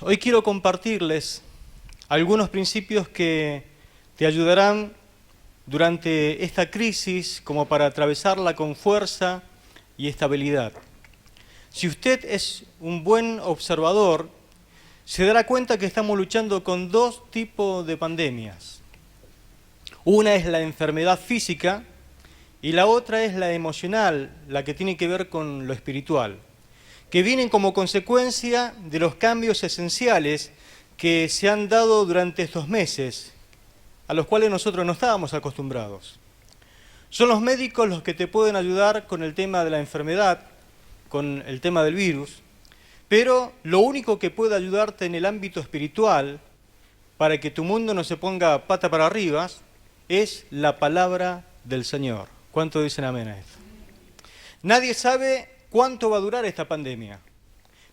Hoy quiero compartirles algunos principios que te ayudarán durante esta crisis como para atravesarla con fuerza y estabilidad. Si usted es un buen observador, se dará cuenta que estamos luchando con dos tipos de pandemias. Una es la enfermedad física y la otra es la emocional, la que tiene que ver con lo espiritual, que vienen como consecuencia de los cambios esenciales que se han dado durante estos meses, a los cuales nosotros no estábamos acostumbrados. Son los médicos los que te pueden ayudar con el tema de la enfermedad, con el tema del virus, pero lo único que puede ayudarte en el ámbito espiritual, para que tu mundo no se ponga pata para arriba, es la palabra del Señor. ¿Cuánto dicen amén a esto? Nadie sabe cuánto va a durar esta pandemia,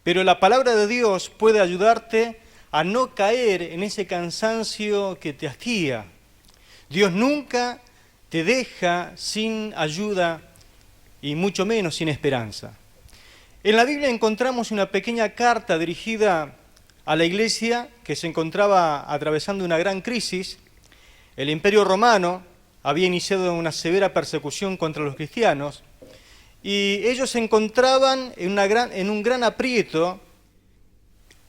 pero la palabra de Dios puede ayudarte a no caer en ese cansancio que te hastía. Dios nunca te deja sin ayuda y mucho menos sin esperanza. En la Biblia encontramos una pequeña carta dirigida a la iglesia que se encontraba atravesando una gran crisis. El Imperio Romano había iniciado una severa persecución contra los cristianos y ellos se encontraban en un gran aprieto,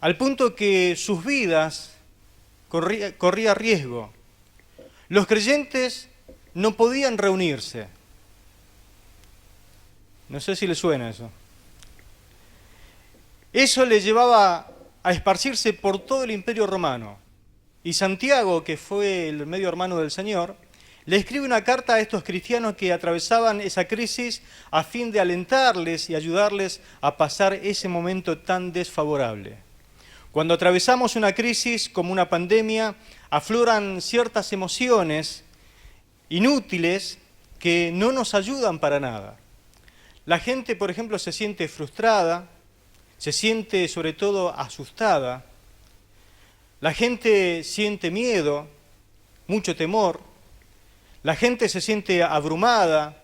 al punto que sus vidas corría riesgo. Los creyentes no podían reunirse. No sé si les suena eso. Eso les llevaba a esparcirse por todo el Imperio Romano. Y Santiago, que fue el medio hermano del Señor, le escribe una carta a estos cristianos que atravesaban esa crisis a fin de alentarles y ayudarles a pasar ese momento tan desfavorable. Cuando atravesamos una crisis como una pandemia, afloran ciertas emociones inútiles que no nos ayudan para nada. La gente, por ejemplo, se siente frustrada, se siente sobre todo asustada. La gente siente miedo, mucho temor. La gente se siente abrumada,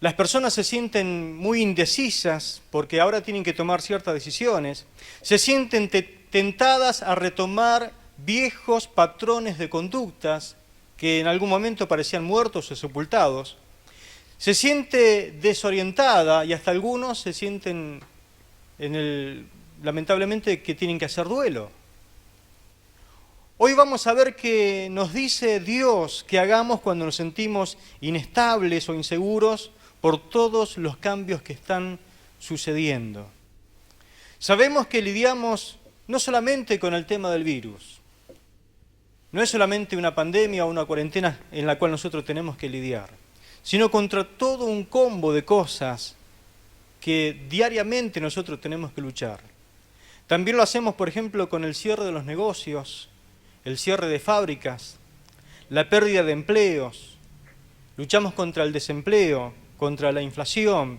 las personas se sienten muy indecisas porque ahora tienen que tomar ciertas decisiones, se sienten tentadas a retomar viejos patrones de conductas que en algún momento parecían muertos o sepultados, se siente desorientada y hasta algunos se sienten lamentablemente que tienen que hacer duelo. Hoy vamos a ver qué nos dice Dios que hagamos cuando nos sentimos inestables o inseguros por todos los cambios que están sucediendo. Sabemos que lidiamos no solamente con el tema del virus, no es solamente una pandemia o una cuarentena en la cual nosotros tenemos que lidiar, sino contra todo un combo de cosas que diariamente nosotros tenemos que luchar. También lo hacemos, por ejemplo, con el cierre de los negocios, el cierre de fábricas, la pérdida de empleos, luchamos contra el desempleo, contra la inflación,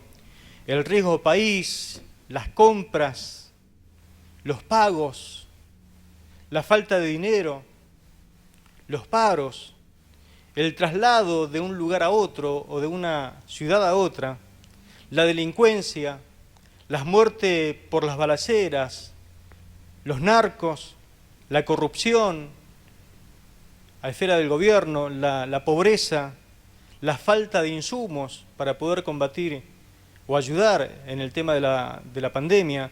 el riesgo país, las compras, los pagos, la falta de dinero, los paros, el traslado de un lugar a otro o de una ciudad a otra, la delincuencia, las muertes por las balaceras, los narcos, la corrupción, a esfera del gobierno, la pobreza, la falta de insumos para poder combatir o ayudar en el tema de la pandemia,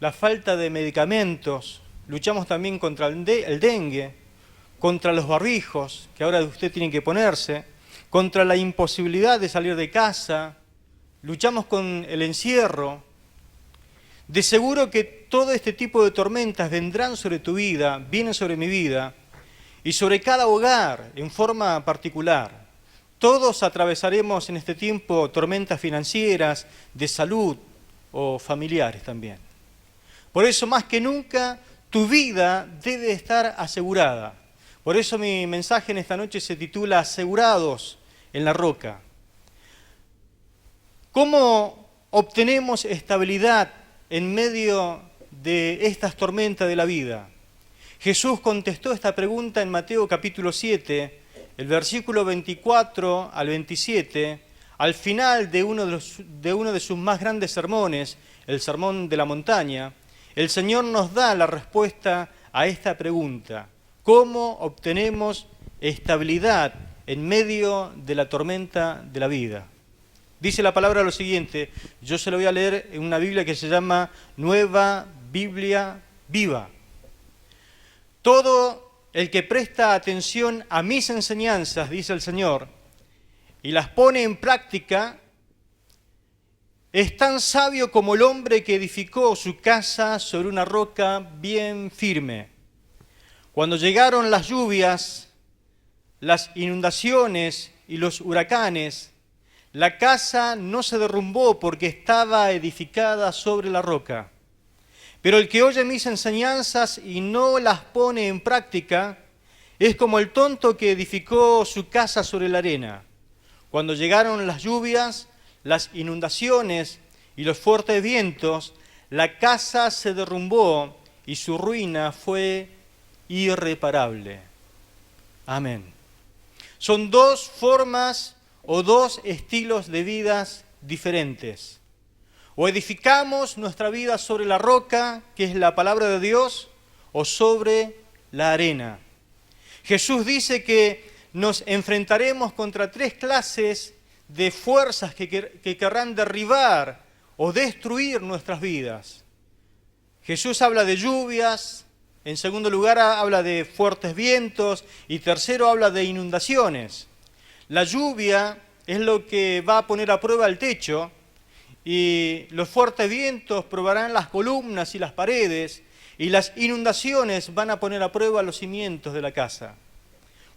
la falta de medicamentos, luchamos también contra el dengue, contra los barbijos, que ahora usted tiene que ponerse, contra la imposibilidad de salir de casa, luchamos con el encierro. De seguro que todo este tipo de tormentas vendrán sobre tu vida, vienen sobre mi vida y sobre cada hogar en forma particular. Todos atravesaremos en este tiempo tormentas financieras, de salud o familiares también. Por eso, más que nunca, tu vida debe estar asegurada. Por eso mi mensaje en esta noche se titula Asegurados en la Roca. ¿Cómo obtenemos estabilidad en medio de estas tormentas de la vida? Jesús contestó esta pregunta en Mateo capítulo 7, el versículo 24 al 27, al final de uno de sus más grandes sermones, el Sermón de la Montaña. el Señor nos da la respuesta a esta pregunta. ¿Cómo obtenemos estabilidad en medio de la tormenta de la vida? Dice la palabra lo siguiente, yo se lo voy a leer en una Biblia que se llama Nueva Biblia Viva. Todo el que presta atención a mis enseñanzas, dice el Señor, y las pone en práctica, es tan sabio como el hombre que edificó su casa sobre una roca bien firme. Cuando llegaron las lluvias, las inundaciones y los huracanes, la casa no se derrumbó porque estaba edificada sobre la roca. Pero el que oye mis enseñanzas y no las pone en práctica, es como el tonto que edificó su casa sobre la arena. Cuando llegaron las lluvias, las inundaciones y los fuertes vientos, la casa se derrumbó y su ruina fue irreparable. Amén. Son dos formas o dos estilos de vidas diferentes. O edificamos nuestra vida sobre la roca, que es la palabra de Dios, o sobre la arena. Jesús dice que nos enfrentaremos contra tres clases de fuerzas que querrán derribar o destruir nuestras vidas. Jesús habla de lluvias, en segundo lugar habla de fuertes vientos y tercero habla de inundaciones. La lluvia es lo que va a poner a prueba el techo y los fuertes vientos probarán las columnas y las paredes y las inundaciones van a poner a prueba los cimientos de la casa.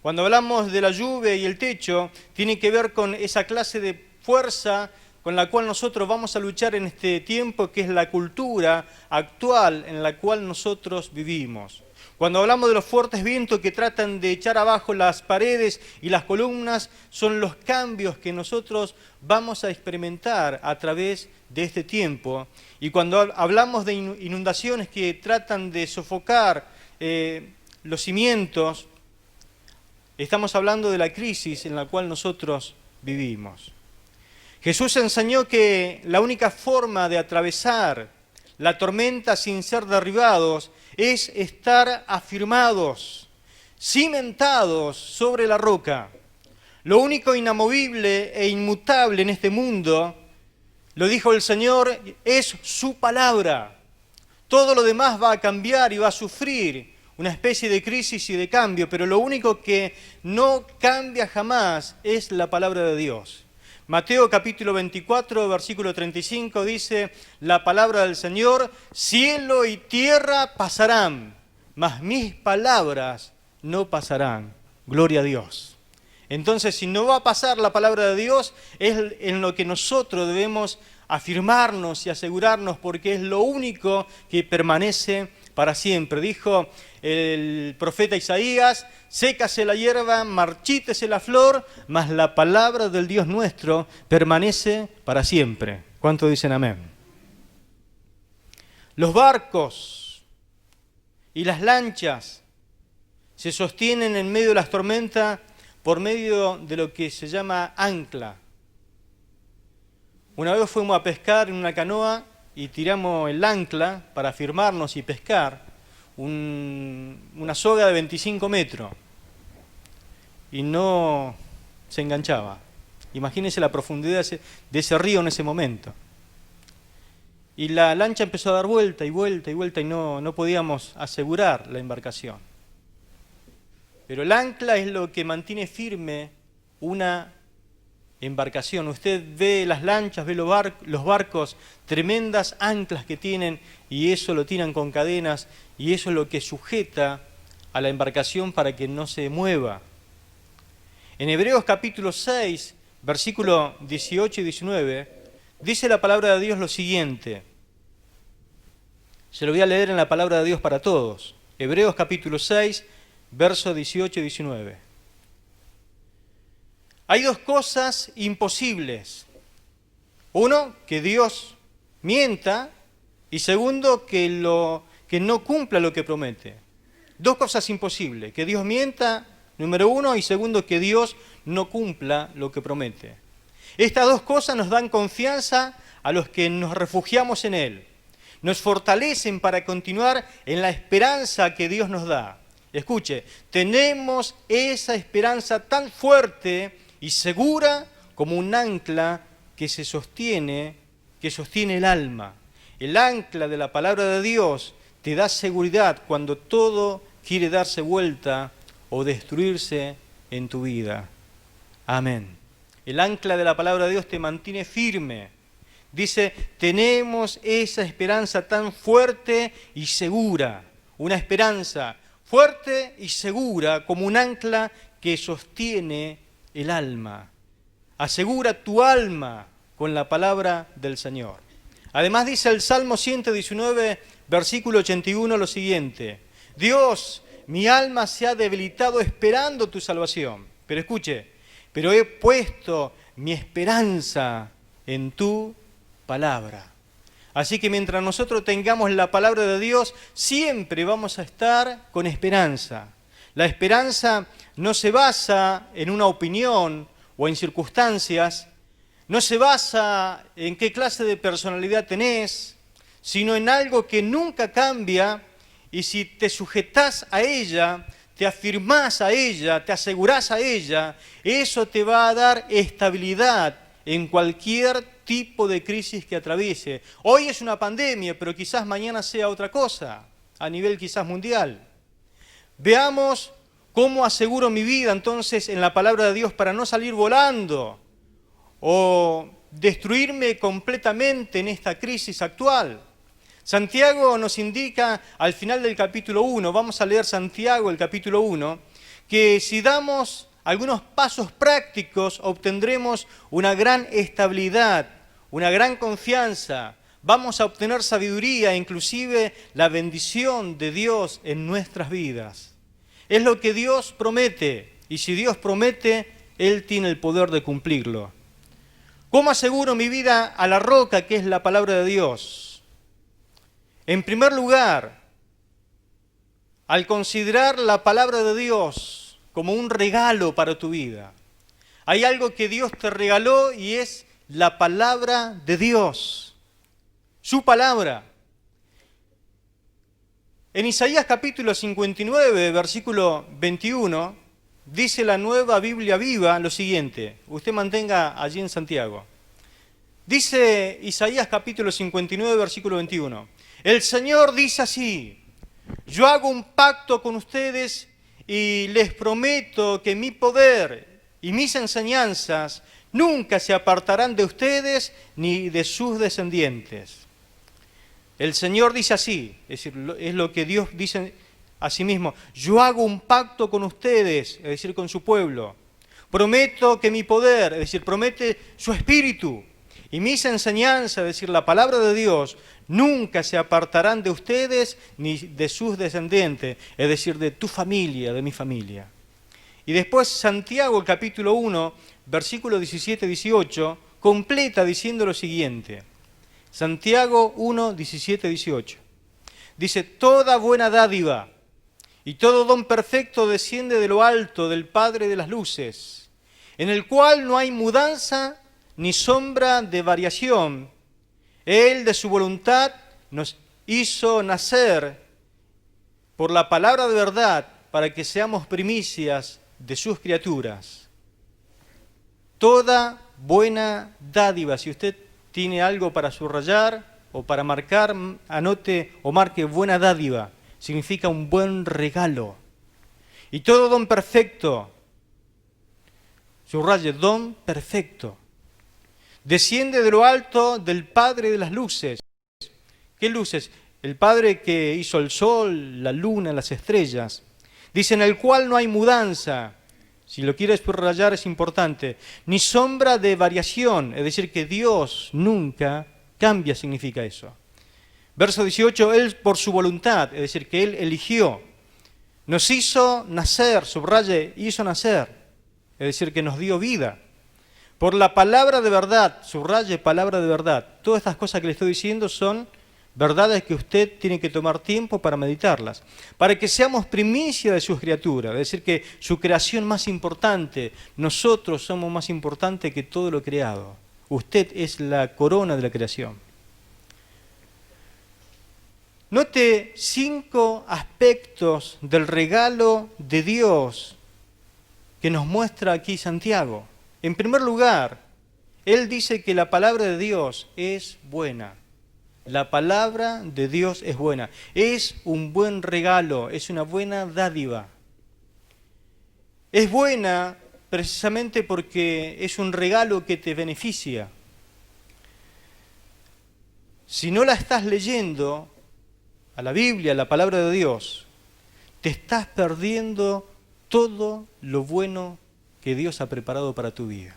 Cuando hablamos de la lluvia y el techo, tiene que ver con esa clase de fuerza con la cual nosotros vamos a luchar en este tiempo, que es la cultura actual en la cual nosotros vivimos. Cuando hablamos de los fuertes vientos que tratan de echar abajo las paredes y las columnas, son los cambios que nosotros vamos a experimentar a través de este tiempo. Y cuando hablamos de inundaciones que tratan de sofocar los cimientos, estamos hablando de la crisis en la cual nosotros vivimos. Jesús enseñó que la única forma de atravesar la tormenta sin ser derribados es estar afirmados, cimentados sobre la roca. Lo único inamovible e inmutable en este mundo, lo dijo el Señor, es su palabra. Todo lo demás va a cambiar y va a sufrir una especie de crisis y de cambio, pero lo único que no cambia jamás es la palabra de Dios. Mateo capítulo 24, versículo 35 dice, la palabra del Señor, cielo y tierra pasarán, mas mis palabras no pasarán. Gloria a Dios. Entonces, si no va a pasar la palabra de Dios, es en lo que nosotros debemos afirmarnos y asegurarnos, porque es lo único que permanece para siempre. Dijo el profeta Isaías, sécase la hierba, marchítese la flor, mas la palabra del Dios nuestro permanece para siempre. ¿Cuántos dicen amén? Los barcos y las lanchas se sostienen en medio de las tormentas por medio de lo que se llama ancla. Una vez fuimos a pescar en una canoa y tiramos el ancla para firmarnos y pescar, una soga de 25 metros, y no se enganchaba. Imagínense la profundidad de ese río en ese momento. Y la lancha empezó a dar vuelta y vuelta y vuelta y no podíamos asegurar la embarcación. Pero el ancla es lo que mantiene firme una embarcación. Usted ve las lanchas, ve los barcos, tremendas anclas que tienen, y eso lo tiran con cadenas, y eso es lo que sujeta a la embarcación para que no se mueva. En Hebreos capítulo 6, versículo 18 y 19, dice la palabra de Dios lo siguiente. Se lo voy a leer en la palabra de Dios para todos. Hebreos capítulo 6, versos 18 y 19. Hay dos cosas imposibles. Uno, que Dios mienta, y segundo, que no cumpla lo que promete. Dos cosas imposibles, que Dios mienta, número uno, y segundo, que Dios no cumpla lo que promete. Estas dos cosas nos dan confianza a los que nos refugiamos en Él. nos fortalecen para continuar en la esperanza que Dios nos da. Escuche, tenemos esa esperanza tan fuerte y segura como un ancla que sostiene el alma. El ancla de la palabra de Dios te da seguridad cuando todo quiere darse vuelta o destruirse en tu vida. Amén. El ancla de la palabra de Dios te mantiene firme. Dice, tenemos esa esperanza tan fuerte y segura. Una esperanza fuerte y segura como un ancla que sostiene el alma. Asegura tu alma con la palabra del Señor. Además dice el Salmo 119, versículo 81 lo siguiente. Dios, mi alma se ha debilitado esperando tu salvación. Pero escuche, pero he puesto mi esperanza en tu palabra. Así que mientras nosotros tengamos la palabra de Dios, siempre vamos a estar con esperanza. La esperanza no se basa en una opinión o en circunstancias, no se basa en qué clase de personalidad tenés, sino en algo que nunca cambia, y si te sujetás a ella, te afirmás a ella, te asegurás a ella, eso te va a dar estabilidad en cualquier tipo de crisis que atraviese. Hoy es una pandemia, pero quizás mañana sea otra cosa, a nivel quizás mundial. Veamos cómo aseguro mi vida entonces en la palabra de Dios para no salir volando o destruirme completamente en esta crisis actual. Santiago nos indica al final del capítulo 1, vamos a leer Santiago el capítulo 1, que si damos algunos pasos prácticos obtendremos una gran estabilidad, una gran confianza, vamos a obtener sabiduría e inclusive la bendición de Dios en nuestras vidas. Es lo que Dios promete, y si Dios promete, Él tiene el poder de cumplirlo. ¿Cómo aseguro mi vida a la roca que es la palabra de Dios? En primer lugar, al considerar la palabra de Dios como un regalo para tu vida. Hay algo que Dios te regaló y es la palabra de Dios, su palabra. En Isaías capítulo 59, versículo 21, dice la Nueva Biblia Viva lo siguiente. Usted mantenga allí en Santiago. Dice Isaías capítulo 59, versículo 21. El Señor dice así, yo hago un pacto con ustedes y les prometo que mi poder y mis enseñanzas nunca se apartarán de ustedes ni de sus descendientes. El Señor dice así, es decir, es lo que Dios dice a sí mismo. Yo hago un pacto con ustedes, es decir, con su pueblo. Prometo que mi poder, es decir, promete su espíritu y mis enseñanzas, es decir, la palabra de Dios, nunca se apartarán de ustedes ni de sus descendientes, es decir, de tu familia, de mi familia. Y después Santiago, el capítulo 1, versículo 17-18, completa diciendo lo siguiente. Santiago 1, 17, 18. Dice, toda buena dádiva y todo don perfecto desciende de lo alto del Padre de las luces, en el cual no hay mudanza ni sombra de variación. Él de su voluntad nos hizo nacer por la palabra de verdad para que seamos primicias de sus criaturas. Toda buena dádiva, si usted tiene algo para subrayar o para marcar, anote o marque buena dádiva, significa un buen regalo. Y todo don perfecto, subraye, don perfecto, desciende de lo alto del Padre de las luces. ¿Qué luces? El Padre que hizo el sol, la luna, las estrellas. Dice, en el cual no hay mudanza. Si lo quieres subrayar es importante. Ni sombra de variación, es decir, que Dios nunca cambia, significa eso. Verso 18, Él por su voluntad, es decir, que Él eligió. Nos hizo nacer, subraye, hizo nacer, es decir, que nos dio vida. Por la palabra de verdad, subraye palabra de verdad. Todas estas cosas que le estoy diciendo son verdades que usted tiene que tomar tiempo para meditarlas, para que seamos primicia de sus criaturas, es decir, que su creación más importante, nosotros somos más importantes que todo lo creado. Usted es la corona de la creación. Note 5 aspectos del regalo de Dios que nos muestra aquí Santiago. En primer lugar, él dice que la palabra de Dios es buena. La palabra de Dios es buena. Es un buen regalo, es una buena dádiva. Es buena precisamente porque es un regalo que te beneficia. Si no la estás leyendo, a la Biblia, a la palabra de Dios, te estás perdiendo todo lo bueno que Dios ha preparado para tu vida.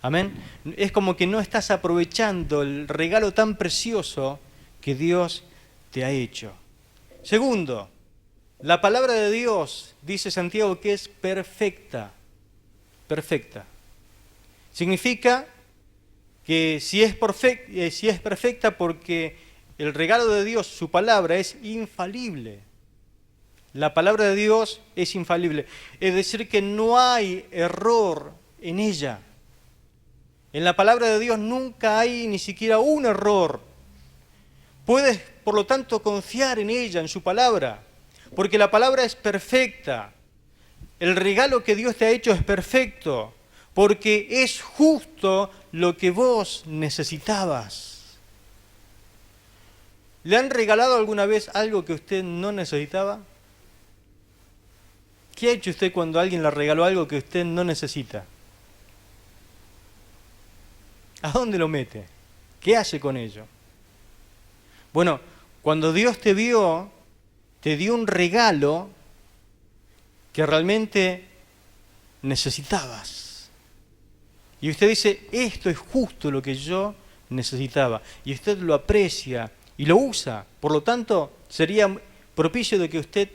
Amén. Es como que no estás aprovechando el regalo tan precioso que Dios te ha hecho. Segundo, la palabra de Dios, dice Santiago, que es perfecta. Perfecta. Significa que si es perfecta porque el regalo de Dios, su palabra, es infalible. La palabra de Dios es infalible. Es decir, que no hay error en ella. En la palabra de Dios nunca hay ni siquiera un error. Puedes, por lo tanto, confiar en ella, en su palabra, porque la palabra es perfecta. El regalo que Dios te ha hecho es perfecto, porque es justo lo que vos necesitabas. ¿Le han regalado alguna vez algo que usted no necesitaba? ¿Qué ha hecho usted cuando alguien le regaló algo que usted no necesita? ¿A dónde lo mete? ¿Qué hace con ello? Bueno, cuando Dios te vio, te dio un regalo que realmente necesitabas. Y usted dice, esto es justo lo que yo necesitaba. Y usted lo aprecia y lo usa. Por lo tanto, sería propicio de que usted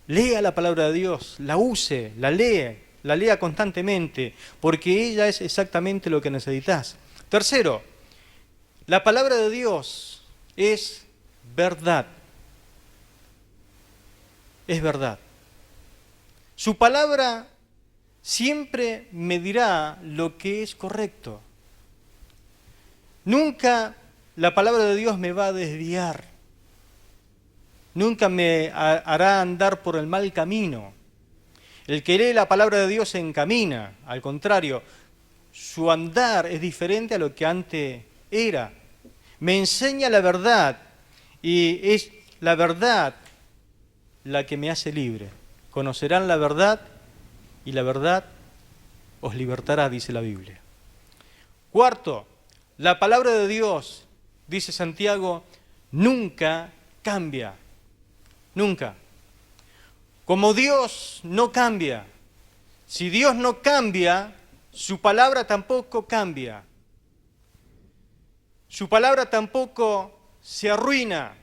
lea la palabra de Dios, la use, la lea constantemente, porque ella es exactamente lo que necesitas. Tercero, la palabra de Dios es verdad. Es verdad. Su palabra siempre me dirá lo que es correcto. Nunca la palabra de Dios me va a desviar. Nunca me hará andar por el mal camino. El que lee la palabra de Dios se encamina, al contrario, su andar es diferente a lo que antes era. Me enseña la verdad y es la verdad la que me hace libre. Conocerán la verdad y la verdad os libertará, dice la Biblia. Cuarto, la palabra de Dios, dice Santiago, nunca cambia. Nunca. Como Dios no cambia, si Dios no cambia, su palabra tampoco cambia. Su palabra tampoco se arruina.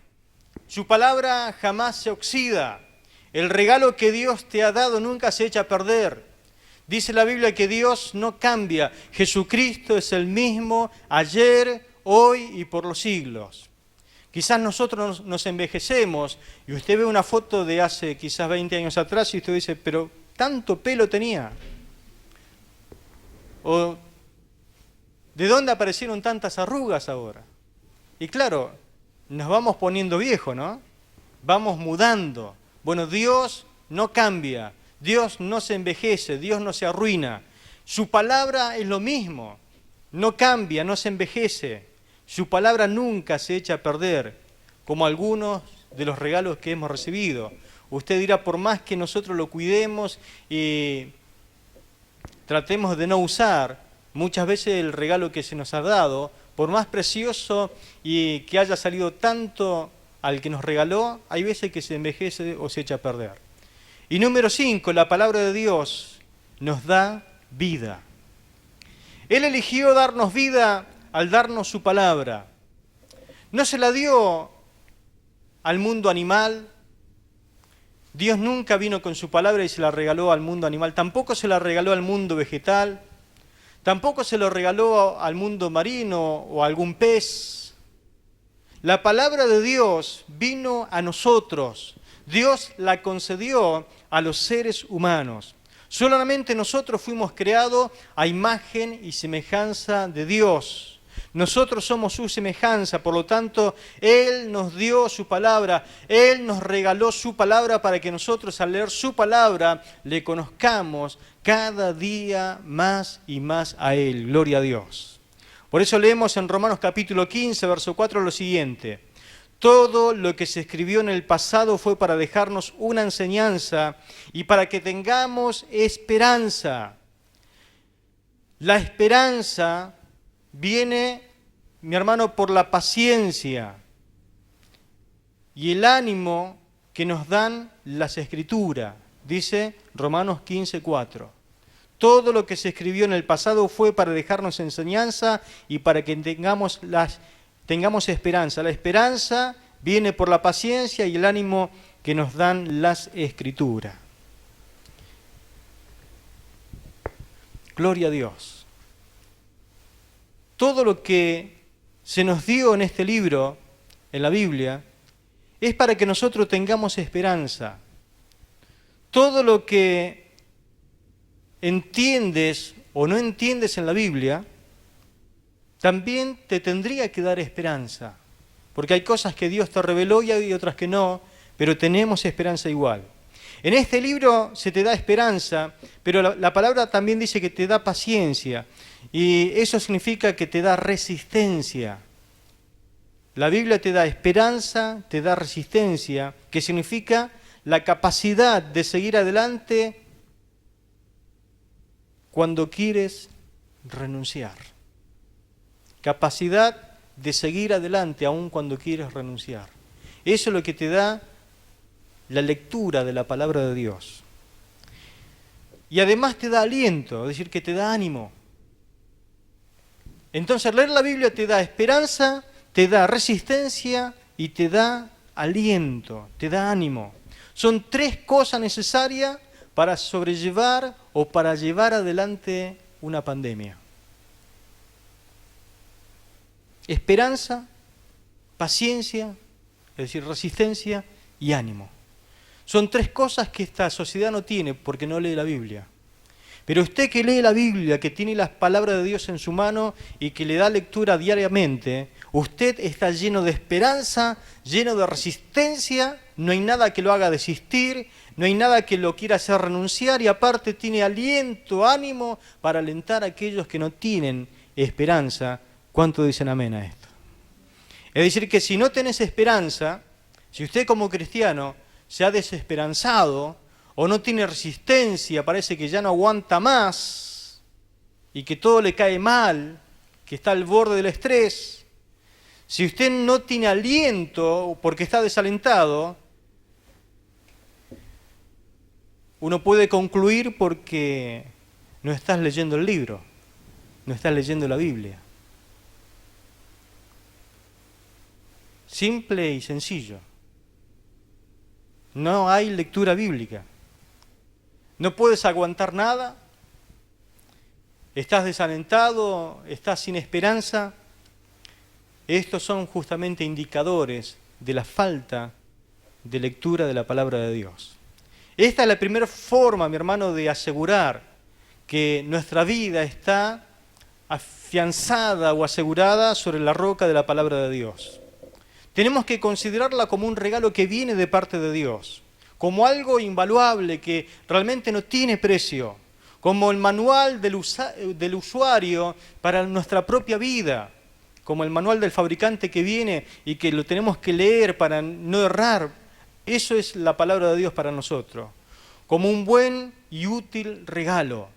Su palabra jamás se oxida. El regalo que Dios te ha dado nunca se echa a perder. Dice la Biblia que Dios no cambia. Jesucristo es el mismo ayer, hoy y por los siglos. Quizás nosotros nos envejecemos y usted ve una foto de hace quizás 20 años atrás y usted dice, pero tanto pelo tenía. O ¿de dónde aparecieron tantas arrugas ahora? Y claro, nos vamos poniendo viejos, ¿no? Vamos mudando. Bueno, Dios no cambia, Dios no se envejece, Dios no se arruina. Su palabra es lo mismo, no cambia, no se envejece. Su palabra nunca se echa a perder, como algunos de los regalos que hemos recibido. Usted dirá, por más que nosotros lo cuidemos y tratemos de no usar, muchas veces el regalo que se nos ha dado, por más precioso y que haya salido tanto al que nos regaló, hay veces que se envejece o se echa a perder. Y número 5, la palabra de Dios nos da vida. Él eligió darnos vida al darnos su palabra. No se la dio al mundo animal. Dios nunca vino con su palabra y se la regaló al mundo animal. Tampoco se la regaló al mundo vegetal. Tampoco se lo regaló al mundo marino o a algún pez. La palabra de Dios vino a nosotros. Dios la concedió a los seres humanos. Solamente nosotros fuimos creados a imagen y semejanza de Dios. nosotros somos su semejanza, por lo tanto, Él nos dio su palabra, Él nos regaló su palabra para que nosotros al leer su palabra le conozcamos cada día más y más a Él. Gloria a Dios. Por eso leemos en Romanos capítulo 15, verso 4 lo siguiente. Todo lo que se escribió en el pasado fue para dejarnos una enseñanza y para que tengamos esperanza. La esperanza viene, mi hermano, por la paciencia y el ánimo que nos dan las Escrituras, dice Romanos 15:4. Todo lo que se escribió en el pasado fue para dejarnos enseñanza y para que tengamos esperanza. La esperanza viene por la paciencia y el ánimo que nos dan las Escrituras. Gloria a Dios. Todo lo que se nos dio en este libro, en la Biblia, es para que nosotros tengamos esperanza. Todo lo que entiendes o no entiendes en la Biblia, también te tendría que dar esperanza. Porque hay cosas que Dios te reveló y hay otras que no, pero tenemos esperanza igual. En este libro se te da esperanza, pero la palabra también dice que te da paciencia. Y eso significa que te da resistencia. La Biblia te da esperanza, te da resistencia, que significa la capacidad de seguir adelante cuando quieres renunciar. Capacidad de seguir adelante aun cuando quieres renunciar. Eso es lo que te da la lectura de la palabra de Dios. Y además te da aliento, es decir, que te da ánimo. Entonces leer la Biblia te da esperanza, te da resistencia y te da aliento, te da ánimo. Son tres cosas necesarias para sobrellevar o para llevar adelante una pandemia. Esperanza, paciencia, es decir, resistencia y ánimo. Son tres cosas que esta sociedad no tiene porque no lee la Biblia. Pero usted que lee la Biblia, que tiene las palabras de Dios en su mano y que le da lectura diariamente, usted está lleno de esperanza, lleno de resistencia, no hay nada que lo haga desistir, no hay nada que lo quiera hacer renunciar y aparte tiene aliento, ánimo para alentar a aquellos que no tienen esperanza. ¿Cuánto dicen amén a esto? Es decir, que si no tenés esperanza, si usted como cristiano se ha desesperanzado o no tiene resistencia, parece que ya no aguanta más y que todo le cae mal, que está al borde del estrés, si usted no tiene aliento porque está desalentado, uno puede concluir porque no estás leyendo el libro, no estás leyendo la Biblia. Simple y sencillo. No hay lectura bíblica. No puedes aguantar nada. Estás desalentado, estás sin esperanza. Estos son justamente indicadores de la falta de lectura de la palabra de Dios. Esta es la primera forma, mi hermano, de asegurar que nuestra vida está afianzada o asegurada sobre la roca de la palabra de Dios. Tenemos que considerarla como un regalo que viene de parte de Dios, como algo invaluable que realmente no tiene precio, como el manual del usuario para nuestra propia vida, como el manual del fabricante que viene y que lo tenemos que leer para no errar. Eso es la palabra de Dios para nosotros, como un buen y útil regalo.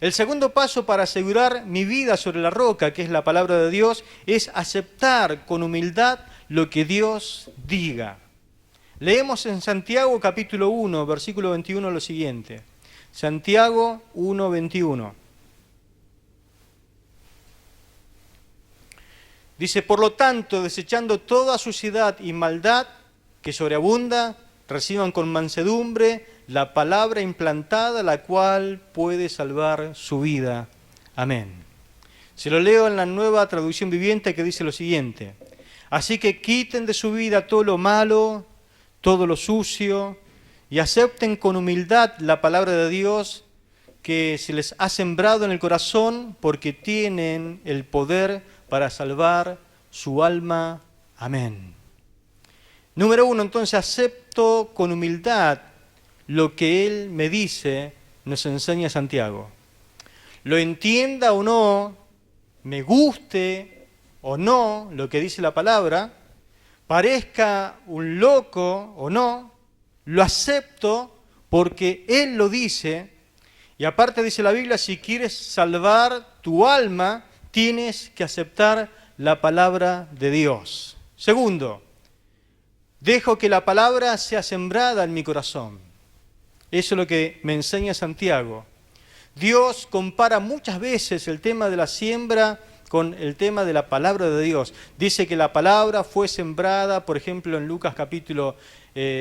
El segundo paso para asegurar mi vida sobre la roca, que es la palabra de Dios, es aceptar con humildad lo que Dios diga. Leemos en Santiago capítulo 1, versículo 21 lo siguiente. Santiago 1, 21. Dice, por lo tanto, desechando toda suciedad y maldad que sobreabunda, reciban con mansedumbre la palabra implantada, la cual puede salvar su vida. Amén. Se lo leo en la Nueva Traducción Viviente que dice lo siguiente. Así que quiten de su vida todo lo malo, todo lo sucio, y acepten con humildad la palabra de Dios que se les ha sembrado en el corazón porque tienen el poder para salvar su alma. Amén. Número 1, entonces, acepto con humildad lo que Él me dice, nos enseña Santiago. Lo entienda o no, me guste o no lo que dice la palabra, parezca un loco o no, lo acepto porque Él lo dice. Y aparte dice la Biblia, si quieres salvar tu alma, tienes que aceptar la palabra de Dios. Segundo, dejo que la palabra sea sembrada en mi corazón. Eso es lo que me enseña Santiago. Dios compara muchas veces el tema de la siembra con el tema de la palabra de Dios. Dice que la palabra fue sembrada, por ejemplo, en Lucas capítulo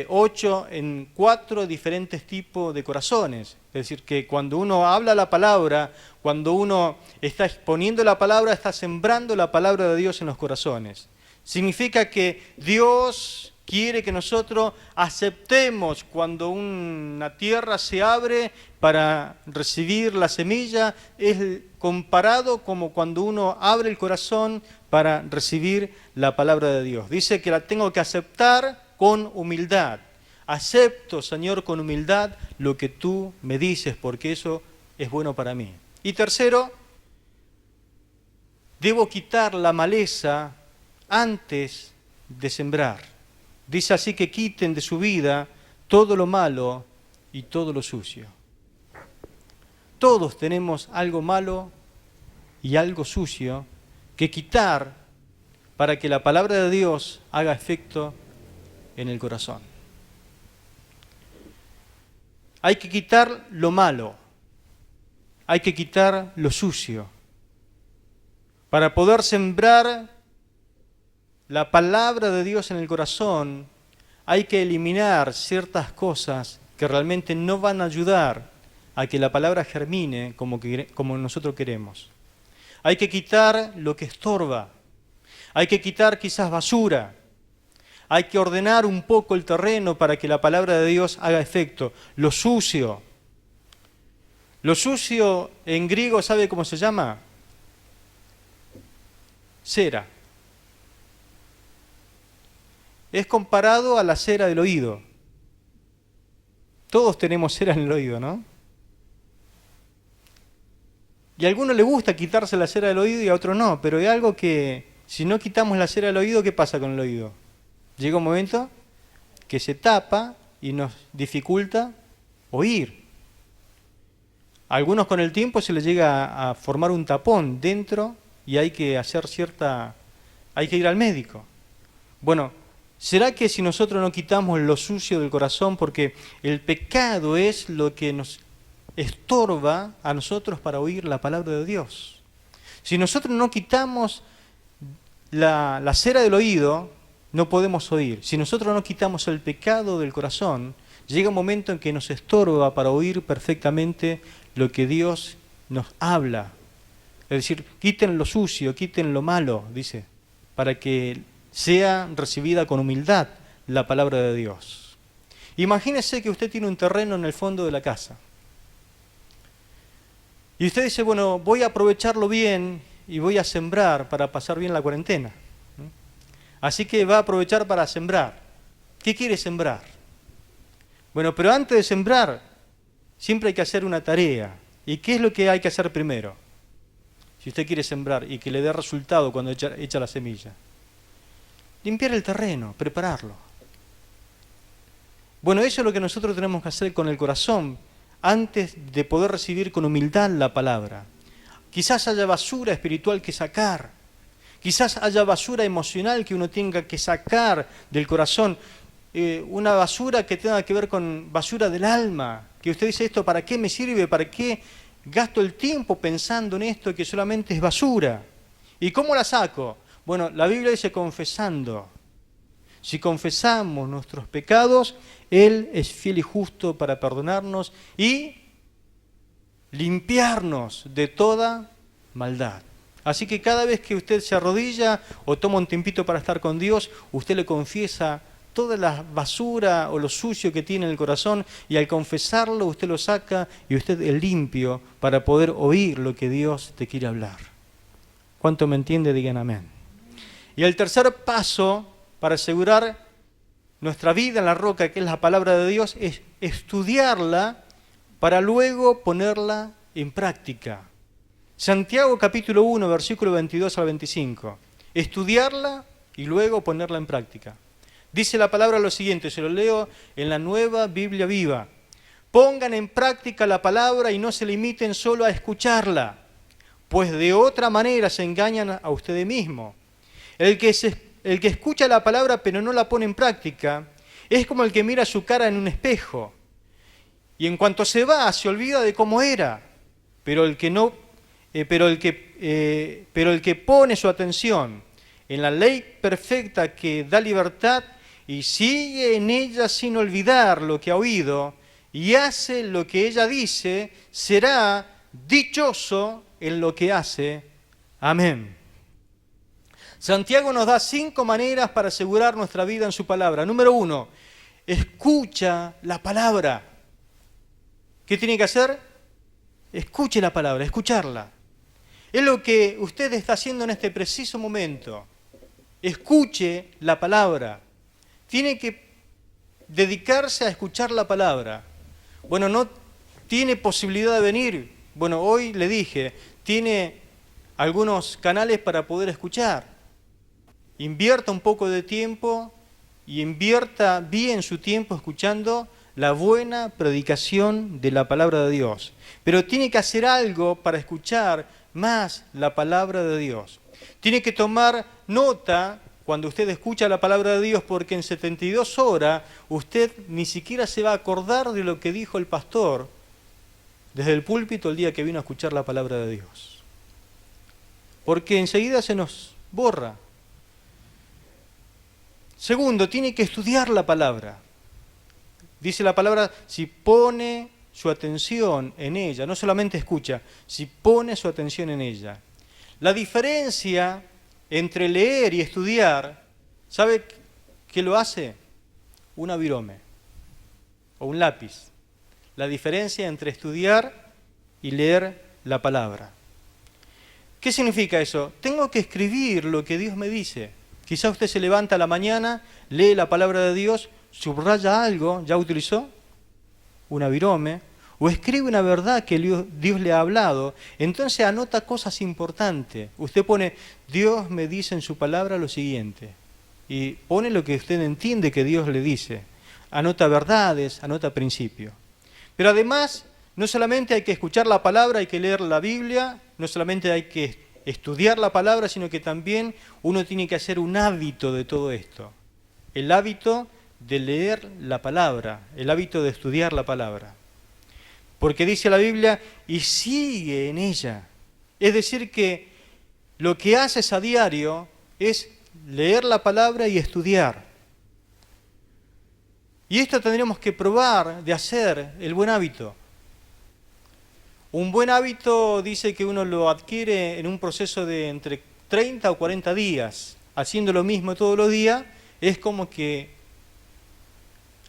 8, en 4 diferentes tipos de corazones. Es decir, que cuando uno habla la palabra, cuando uno está exponiendo la palabra, está sembrando la palabra de Dios en los corazones. Significa que Dios quiere que nosotros aceptemos cuando una tierra se abre para recibir la semilla, es comparado como cuando uno abre el corazón para recibir la palabra de Dios. Dice que la tengo que aceptar con humildad. Acepto, Señor, con humildad lo que tú me dices, porque eso es bueno para mí. Y tercero, debo quitar la maleza antes de sembrar. Dice así que quiten de su vida todo lo malo y todo lo sucio. Todos tenemos algo malo y algo sucio que quitar para que la palabra de Dios haga efecto en el corazón. Hay que quitar lo malo, hay que quitar lo sucio, para poder sembrar la palabra de Dios en el corazón. Hay que eliminar ciertas cosas que realmente no van a ayudar a que la palabra germine como nosotros queremos. Hay que quitar lo que estorba. Hay que quitar quizás basura. Hay que ordenar un poco el terreno para que la palabra de Dios haga efecto. Lo sucio. Lo sucio en griego, ¿sabe cómo se llama? Cera. Es comparado a la cera del oído. Todos tenemos cera en el oído, ¿no? Y a algunos les gusta quitarse la cera del oído y a otros no, pero hay algo que, si no quitamos la cera del oído, ¿qué pasa con el oído? Llega un momento que se tapa y nos dificulta oír. A algunos con el tiempo se les llega a formar un tapón dentro y hay que hay que ir al médico. Bueno, ¿será que si nosotros no quitamos lo sucio del corazón, porque el pecado es lo que nos estorba a nosotros para oír la palabra de Dios? Si nosotros no quitamos la cera del oído, no podemos oír. Si nosotros no quitamos el pecado del corazón, llega un momento en que nos estorba para oír perfectamente lo que Dios nos habla. Es decir, quiten lo sucio, quiten lo malo, dice, para que sea recibida con humildad la palabra de Dios. Imagínese que usted tiene un terreno en el fondo de la casa. Y usted dice, bueno, voy a aprovecharlo bien y voy a sembrar para pasar bien la cuarentena. Así que va a aprovechar para sembrar. ¿Qué quiere sembrar? Bueno, pero antes de sembrar, siempre hay que hacer una tarea. ¿Y qué es lo que hay que hacer primero? Si usted quiere sembrar y que le dé resultado cuando echa la semilla. Limpiar el terreno, prepararlo. Bueno, eso es lo que nosotros tenemos que hacer con el corazón antes de poder recibir con humildad la palabra. Quizás haya basura espiritual que sacar. Quizás haya basura emocional que uno tenga que sacar del corazón. Una basura que tenga que ver con basura del alma. Que usted dice, ¿esto para qué me sirve? ¿Para qué gasto el tiempo pensando en esto que solamente es basura? ¿Y cómo la saco? Bueno, la Biblia dice confesando. Si confesamos nuestros pecados, Él es fiel y justo para perdonarnos y limpiarnos de toda maldad. Así que cada vez que usted se arrodilla o toma un tiempito para estar con Dios, usted le confiesa toda la basura o lo sucio que tiene en el corazón y al confesarlo usted lo saca y usted es limpio para poder oír lo que Dios te quiere hablar. ¿Cuánto me entiende? Digan amén. Y el tercer paso para asegurar nuestra vida en la roca, que es la palabra de Dios, es estudiarla para luego ponerla en práctica. Santiago capítulo 1, versículo 22 al 25. Estudiarla y luego ponerla en práctica. Dice la palabra lo siguiente, se lo leo en la Nueva Biblia Viva. Pongan en práctica la palabra y no se limiten solo a escucharla, pues de otra manera se engañan a ustedes mismos. El que escucha la palabra pero no la pone en práctica es como el que mira su cara en un espejo y en cuanto se va se olvida de cómo era, pero el que pone su atención en la ley perfecta que da libertad y sigue en ella sin olvidar lo que ha oído y hace lo que ella dice, será dichoso en lo que hace. Amén. Santiago nos da 5 maneras para asegurar nuestra vida en su palabra. Número 1, escucha la palabra. ¿Qué tiene que hacer? Escuche la palabra, escucharla. Es lo que usted está haciendo en este preciso momento. Escuche la palabra. Tiene que dedicarse a escuchar la palabra. Bueno, no tiene posibilidad de venir. Bueno, hoy le dije, tiene algunos canales para poder escuchar. Invierta un poco de tiempo y invierta bien su tiempo escuchando la buena predicación de la palabra de Dios. Pero tiene que hacer algo para escuchar más la palabra de Dios. Tiene que tomar nota cuando usted escucha la palabra de Dios, porque en 72 horas usted ni siquiera se va a acordar de lo que dijo el pastor desde el púlpito el día que vino a escuchar la palabra de Dios. Porque enseguida se nos borra. Segundo, tiene que estudiar la palabra. Dice la palabra, si pone su atención en ella, no solamente escucha, si pone su atención en ella. La diferencia entre leer y estudiar, ¿sabe qué lo hace? Una virome o un lápiz. La diferencia entre estudiar y leer la palabra. ¿Qué significa eso? Tengo que escribir lo que Dios me dice. Quizá usted se levanta a la mañana, lee la palabra de Dios, subraya algo, ¿ya utilizó? Una virome, o escribe una verdad que Dios le ha hablado, entonces anota cosas importantes. Usted pone, Dios me dice en su palabra lo siguiente, y pone lo que usted entiende que Dios le dice. Anota verdades, anota principios. Pero además, no solamente hay que escuchar la palabra, hay que leer la Biblia, no solamente hay que estudiar la palabra, sino que también uno tiene que hacer un hábito de todo esto. El hábito de leer la palabra, el hábito de estudiar la palabra. Porque dice la Biblia, y sigue en ella. Es decir, que lo que haces a diario es leer la palabra y estudiar. Y esto tendríamos que probar de hacer el buen hábito. Un buen hábito dice que uno lo adquiere en un proceso de entre 30 o 40 días. Haciendo lo mismo todos los días, es como que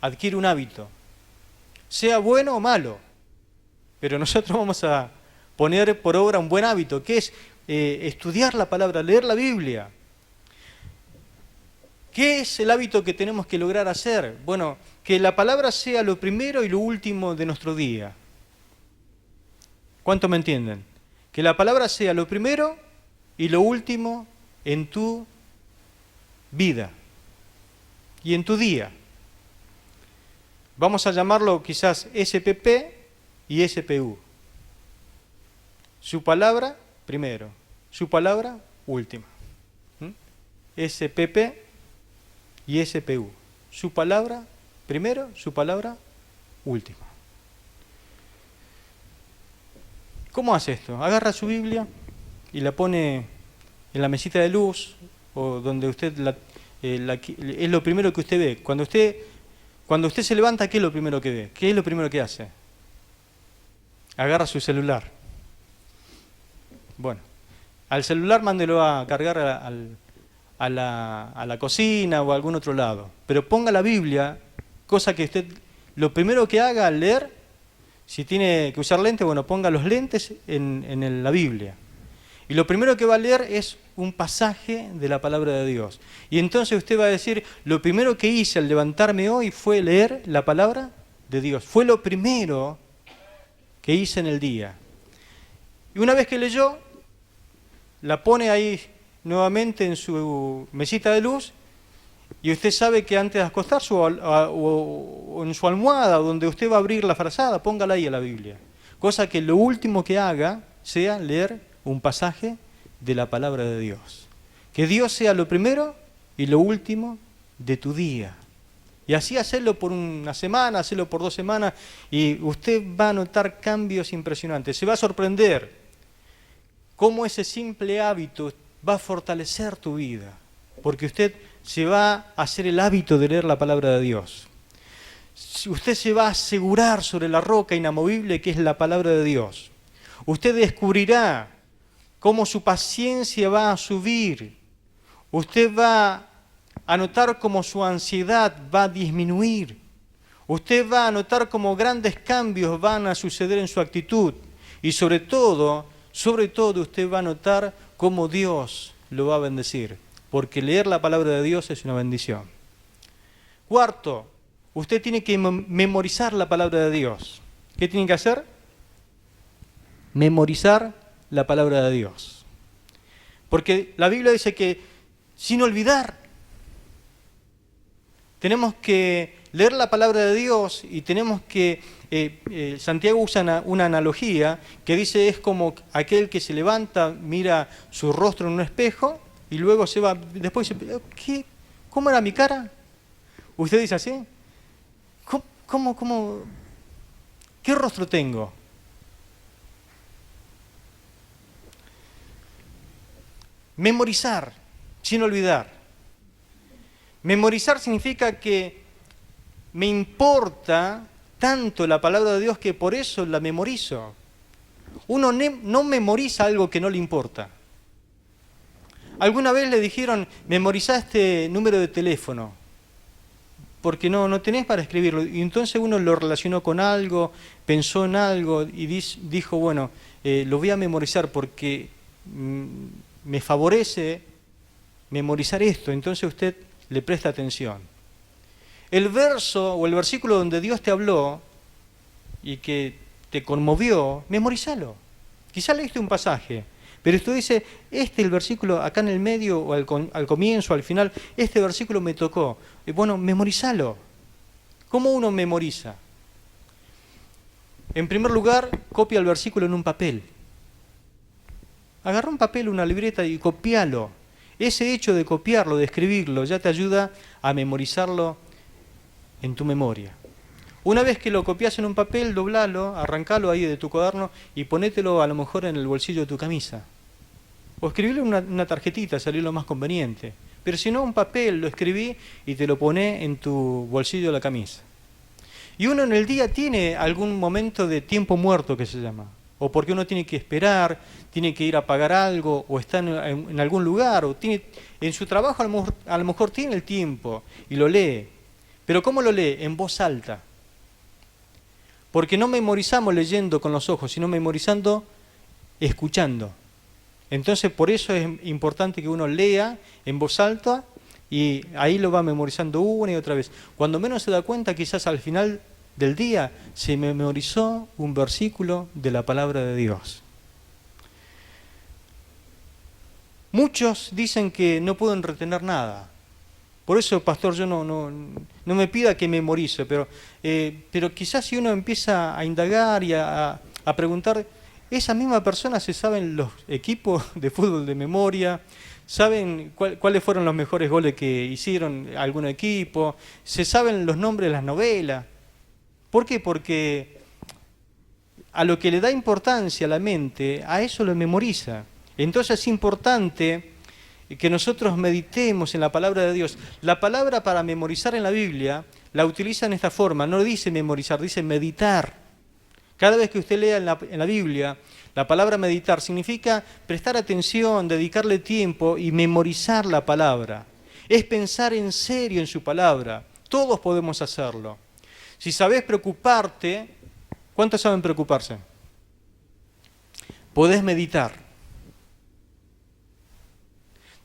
adquiere un hábito. Sea bueno o malo. Pero nosotros vamos a poner por obra un buen hábito, que es estudiar la palabra, leer la Biblia. ¿Qué es el hábito que tenemos que lograr hacer? Bueno, que la palabra sea lo primero y lo último de nuestro día. ¿Cuánto me entienden? Que la palabra sea lo primero y lo último en tu vida y en tu día. Vamos a llamarlo quizás SPP y SPU. Su palabra primero, su palabra última. SPP y SPU. Su palabra primero, su palabra última. ¿Cómo hace esto? Agarra su Biblia y la pone en la mesita de luz o donde usted es lo primero que usted ve. Cuando usted se levanta, ¿qué es lo primero que ve? ¿Qué es lo primero que hace? Agarra su celular. Bueno, al celular mándelo a cargar a la cocina o a algún otro lado. Pero ponga la Biblia, cosa que usted, lo primero que haga al leer, si tiene que usar lentes, bueno, ponga los lentes en la Biblia. Y lo primero que va a leer es un pasaje de la palabra de Dios. Y entonces usted va a decir, lo primero que hice al levantarme hoy fue leer la palabra de Dios. Fue lo primero que hice en el día. Y una vez que leyó, la pone ahí nuevamente en su mesita de luz, y usted sabe que antes de acostarse o en su almohada, donde usted va a abrir la frazada, póngala ahí a la Biblia. Cosa que lo último que haga sea leer un pasaje de la palabra de Dios. Que Dios sea lo primero y lo último de tu día. Y así hacerlo por una semana, hacerlo por 2 semanas, y usted va a notar cambios impresionantes. Se va a sorprender cómo ese simple hábito va a fortalecer tu vida, porque usted se va a hacer el hábito de leer la palabra de Dios. Usted se va a asegurar sobre la roca inamovible que es la palabra de Dios. Usted descubrirá cómo su paciencia va a subir. Usted va a notar cómo su ansiedad va a disminuir. Usted va a notar cómo grandes cambios van a suceder en su actitud. Y sobre todo usted va a notar cómo Dios lo va a bendecir. Porque leer la palabra de Dios es una bendición. Cuarto, usted tiene que memorizar la palabra de Dios. ¿Qué tiene que hacer? Memorizar la palabra de Dios. Porque la Biblia dice que sin olvidar, tenemos que leer la palabra de Dios y tenemos que, Santiago usa una analogía que dice es como aquel que se levanta, mira su rostro en un espejo y luego se va, después dice, ¿cómo era mi cara? Usted dice así, ¿Cómo? ¿Qué rostro tengo? Memorizar, sin olvidar. Memorizar significa que me importa tanto la palabra de Dios que por eso la memorizo. Uno no memoriza algo que no le importa. Alguna vez le dijeron, memorizá este número de teléfono, porque no tenés para escribirlo. Y entonces uno lo relacionó con algo, pensó en algo y dijo, bueno, lo voy a memorizar porque me favorece memorizar esto. Entonces usted le presta atención. El verso o el versículo donde Dios te habló y que te conmovió, memorízalo. Quizá leíste un pasaje, pero usted dice, el versículo acá en el medio o al comienzo, al final, este versículo me tocó. Bueno, memorízalo. ¿Cómo uno memoriza? En primer lugar, copia el versículo en un papel. Agarra un papel, una libreta y copialo. Ese hecho de copiarlo, de escribirlo, ya te ayuda a memorizarlo en tu memoria. Una vez que lo copias en un papel, doblalo, arrancalo ahí de tu cuaderno y ponételo a lo mejor en el bolsillo de tu camisa. O escribile una tarjetita, salir lo más conveniente. Pero si no, un papel, lo escribí y te lo poné en tu bolsillo de la camisa. Y uno en el día tiene algún momento de tiempo muerto que se llama. O porque uno tiene que esperar, tiene que ir a pagar algo, o está en algún lugar, o en su trabajo a lo mejor tiene el tiempo y lo lee. Pero ¿cómo lo lee? En voz alta. Porque no memorizamos leyendo con los ojos, sino memorizando escuchando. Entonces por eso es importante que uno lea en voz alta y ahí lo va memorizando una y otra vez. Cuando menos se da cuenta, quizás al final del día se memorizó un versículo de la palabra de Dios. Muchos dicen que no pueden retener nada. Por eso, pastor, yo no me pida que memorice, pero quizás si uno empieza a indagar y a preguntar, esa misma persona se saben los equipos de fútbol de memoria, saben cuáles fueron los mejores goles que hicieron algún equipo, se saben los nombres de las novelas. ¿Por qué? Porque a lo que le da importancia a la mente, a eso lo memoriza. Entonces es importante que nosotros meditemos en la palabra de Dios. La palabra para memorizar en la Biblia la utiliza en esta forma, no dice memorizar, dice meditar. Cada vez que usted lea en la Biblia, la palabra meditar significa prestar atención, dedicarle tiempo y memorizar la palabra. Es pensar en serio en su palabra. Todos podemos hacerlo. Si sabés preocuparte, ¿cuántos saben preocuparse? Podés meditar.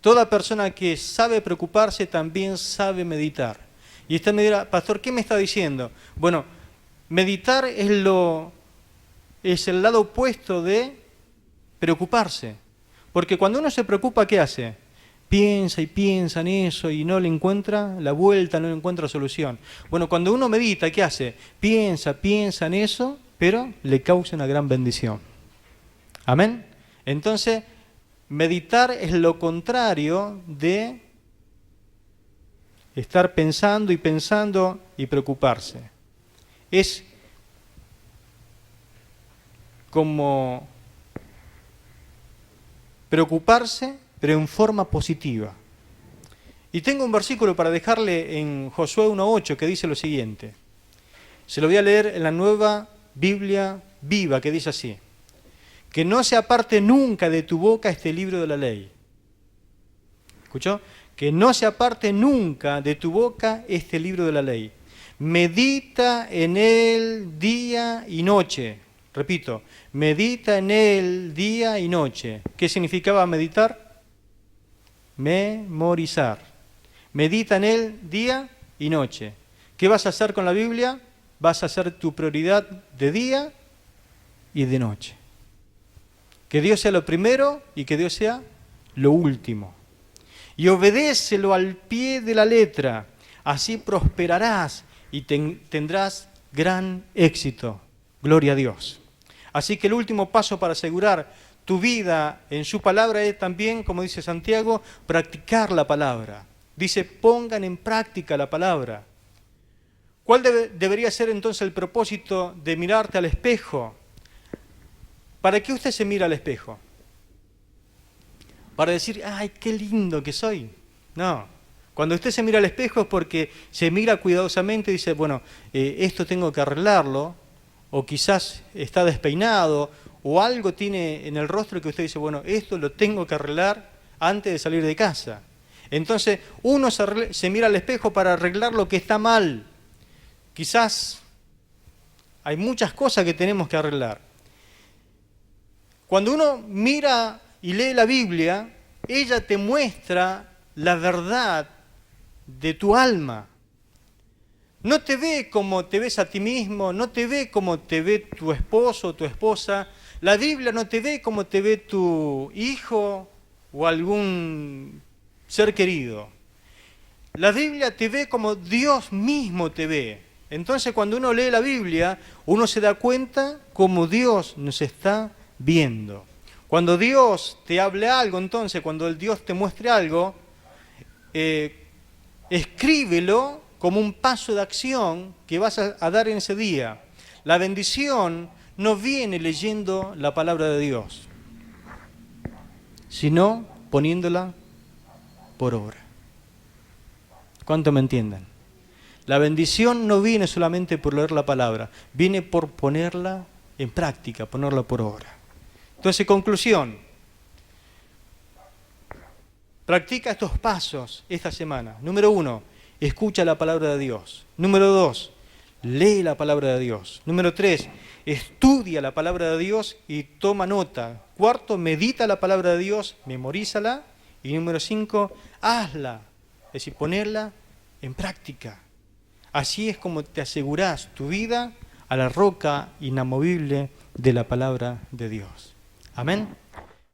Toda persona que sabe preocuparse también sabe meditar. Y usted me dirá, pastor, ¿qué me está diciendo? Bueno, meditar es el lado opuesto de preocuparse. Porque cuando uno se preocupa, ¿qué hace? Piensa y piensa en eso y no le encuentra la vuelta, no le encuentra solución. Bueno, cuando uno medita, ¿qué hace? Piensa en eso, pero le causa una gran bendición. ¿Amén? Entonces, meditar es lo contrario de estar pensando y preocuparse. Es como preocuparse, pero en forma positiva. Y tengo un versículo para dejarle en Josué 1:8 que dice lo siguiente. Se lo voy a leer en la Nueva Biblia Viva, que dice así: que no se aparte nunca de tu boca este libro de la ley. ¿Escuchó? Que no se aparte nunca de tu boca este libro de la ley. Medita en él día y noche. Repito, medita en él día y noche. ¿Qué significaba meditar? Memorizar. Medita en él día y noche. ¿Qué vas a hacer con la Biblia? Vas a hacer tu prioridad de día y de noche. Que Dios sea lo primero y que Dios sea lo último. Y obedécelo al pie de la letra. Así prosperarás y tendrás gran éxito. Gloria a Dios. Así que el último paso para asegurar tu vida en su palabra es también, como dice Santiago, practicar la palabra. Dice, pongan en práctica la palabra. ¿Cuál debería ser entonces el propósito de mirarte al espejo? ¿Para qué usted se mira al espejo? ¿Para decir, ay, qué lindo que soy? No. Cuando usted se mira al espejo es porque se mira cuidadosamente y dice, bueno, esto tengo que arreglarlo, o quizás está despeinado, o algo tiene en el rostro que usted dice, bueno, esto lo tengo que arreglar antes de salir de casa. Entonces, uno se mira al espejo para arreglar lo que está mal. Quizás hay muchas cosas que tenemos que arreglar. Cuando uno mira y lee la Biblia, ella te muestra la verdad de tu alma. No te ve como te ves a ti mismo, no te ve como te ve tu esposo o tu esposa. La Biblia no te ve como te ve tu hijo o algún ser querido. La Biblia te ve como Dios mismo te ve. Entonces, cuando uno lee la Biblia, uno se da cuenta cómo Dios nos está viendo. Cuando Dios te hable algo, entonces, cuando el Dios te muestre algo, escríbelo como un paso de acción que vas a dar en ese día. La bendición no viene leyendo la palabra de Dios, sino poniéndola por obra. ¿Cuánto me entienden? La bendición no viene solamente por leer la palabra, viene por ponerla en práctica, ponerla por obra. Entonces, conclusión. Practica estos pasos esta semana. Número 1, escucha la palabra de Dios. Número 2, lee la palabra de Dios. Número 3, estudia la palabra de Dios y toma nota. 4, medita la palabra de Dios, memorízala. Y número 5, hazla, es decir, ponerla en práctica. Así es como te asegurás tu vida a la roca inamovible de la palabra de Dios. Amén.